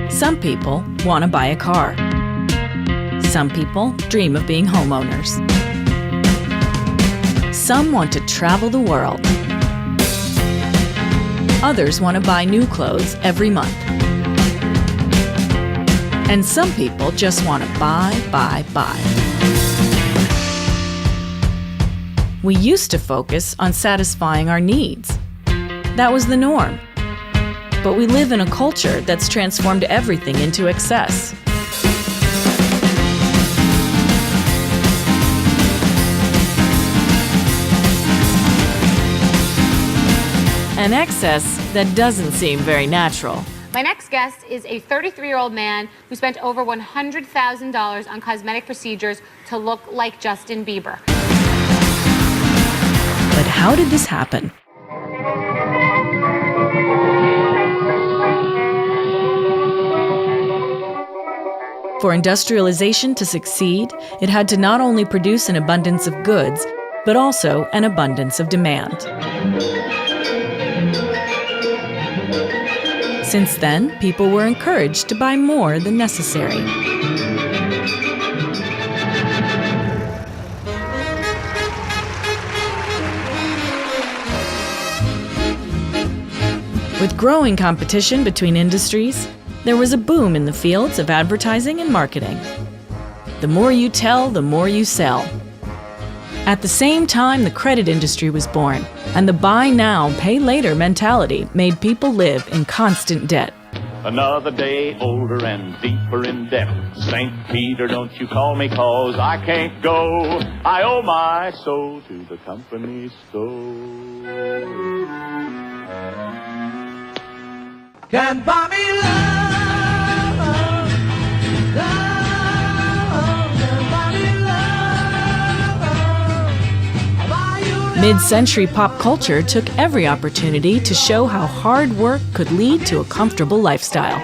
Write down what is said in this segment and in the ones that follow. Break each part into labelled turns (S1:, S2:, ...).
S1: Some people want to buy a car. Some people dream of being homeowners. Some want to travel the world. Others want to buy new clothes every month. And some people just want to buy. We used to focus on satisfying our needs. That was the norm. But we live in a culture that's transformed everything into excess. An excess that doesn't seem very natural.
S2: My next guest is a 33-year-old man who spent over $100,000 on cosmetic procedures to look like Justin Bieber.
S1: But how did this happen? For industrialization to succeed, it had to not only produce an abundance of goods, but also an abundance of demand. Since then, people were encouraged to buy more than necessary. With growing competition between industries, there was a boom in the fields of advertising and marketing. The more you tell, the more you sell. At the same time, the credit industry was born, and the buy now, pay later mentality made people live in constant debt.
S3: Another day older and deeper in debt. St. Peter, don't you call me, 'cause I can't go. I owe my soul to the company store.
S4: Can't buy me love, love.
S1: Mid-century pop culture took every opportunity to show how hard work could lead to a comfortable lifestyle.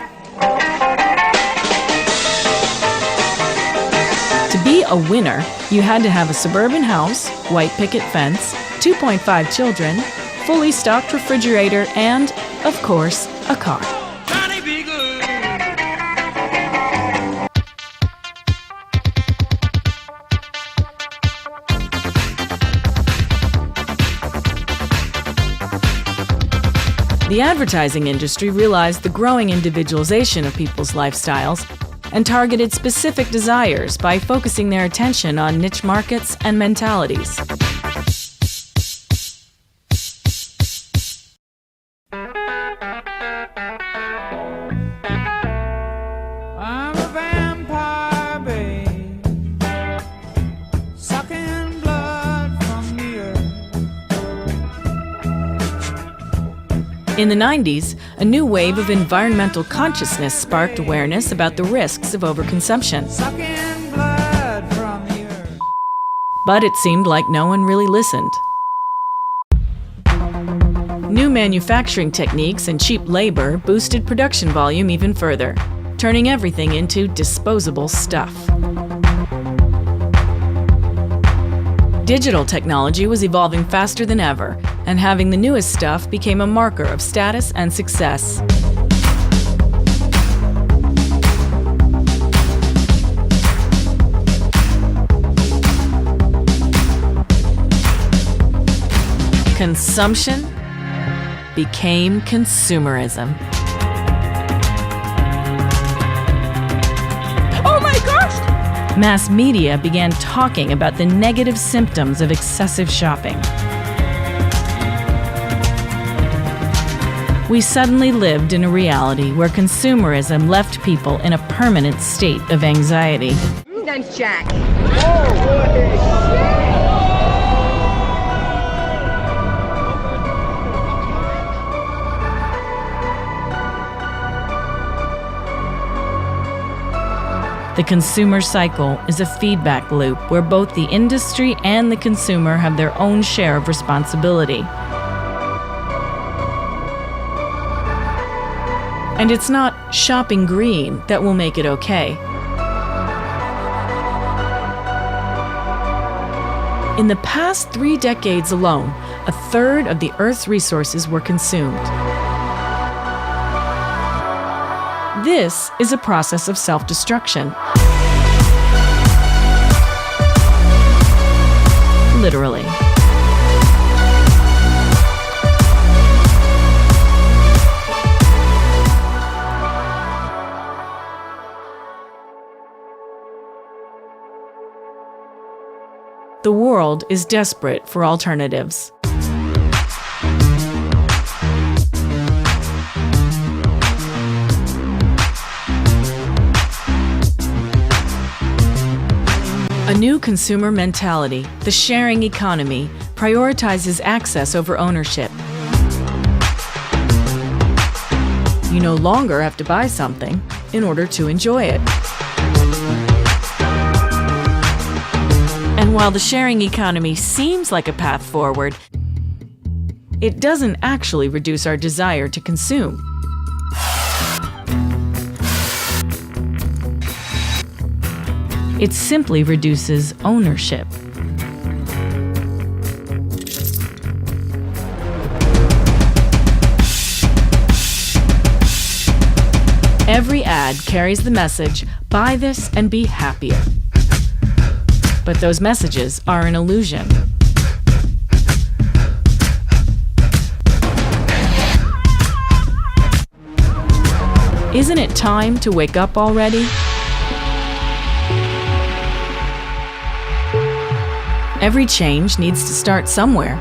S1: To be a winner, you had to have a suburban house, white picket fence, 2.5 children, fully stocked refrigerator, and, of course, a car. The advertising industry realized the growing individualization of people's lifestyles and targeted specific desires by focusing their attention on niche markets and mentalities.
S4: I'm a vampire, babe, sucking blood from the earth.
S1: In the 90s, a new wave of environmental consciousness sparked awareness about the risks of overconsumption.
S4: Sucking blood from the earth.
S1: But it seemed like no one really listened. New manufacturing techniques and cheap labor boosted production volume even further, turning everything into disposable stuff. Digital technology was evolving faster than ever, and having the newest stuff became a marker of status and success. Consumption became consumerism.
S4: Oh my gosh!
S1: Mass media began talking about the negative symptoms of excessive shopping. We suddenly lived in a reality where consumerism left people in a permanent state of anxiety.
S5: Thanks, Jack.
S1: The consumer cycle is a feedback loop where both the industry and the consumer have their own share of responsibility. And it's not shopping green that will make it okay. In the past 3 decades alone, a third of the Earth's resources were consumed. This is a process of self-destruction. Literally. The world is desperate for alternatives. A new consumer mentality, the sharing economy, prioritizes access over ownership. You no longer have to buy something in order to enjoy it. And while the sharing economy seems like a path forward, it doesn't actually reduce our desire to consume. It simply reduces ownership. Every ad carries the message, "Buy this and be happier." But those messages are an illusion. Isn't it time to wake up already? Every change needs to start somewhere.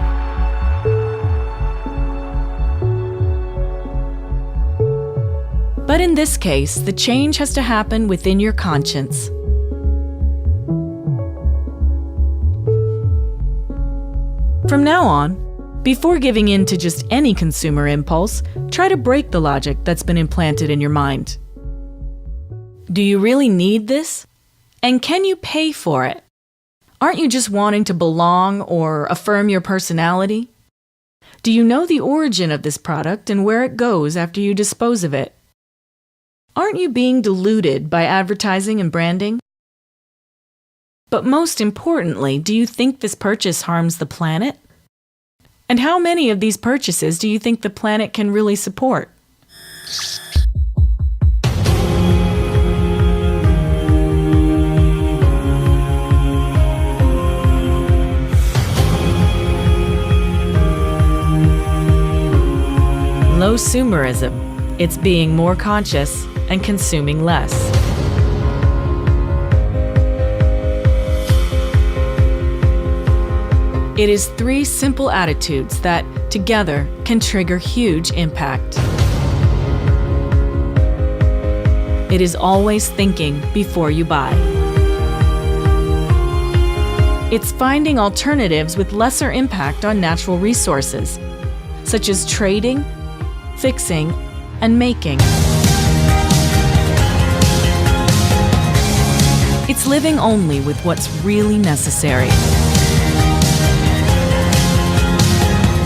S1: But in this case, the change has to happen within your conscience. From now on, before giving in to just any consumer impulse, try to break the logic that's been implanted in your mind. Do you really need this? And can you pay for it? Aren't you just wanting to belong or affirm your personality? Do you know the origin of this product and where it goes after you dispose of it? Aren't you being deluded by advertising and branding? But most importantly, do you think this purchase harms the planet? And how many of these purchases do you think the planet can really support? Lowsumerism. It's being more conscious and consuming less. It is 3 simple attitudes that, together, can trigger huge impact. It is always thinking before you buy. It's finding alternatives with lesser impact on natural resources, such as trading, fixing, and making. It's living only with what's really necessary.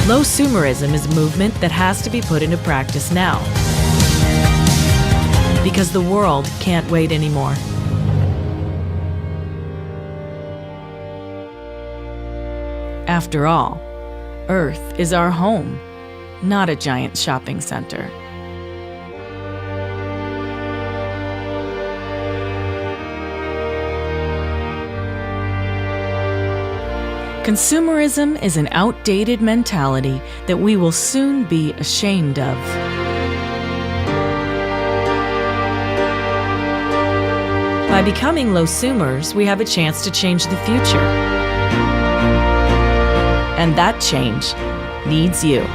S1: Lowsumerism is a movement that has to be put into practice now. Because the world can't wait anymore. After all, Earth is our home, not a giant shopping center. Consumerism is an outdated mentality that we will soon be ashamed of. By becoming lowsumers, we have a chance to change the future. And that change needs you.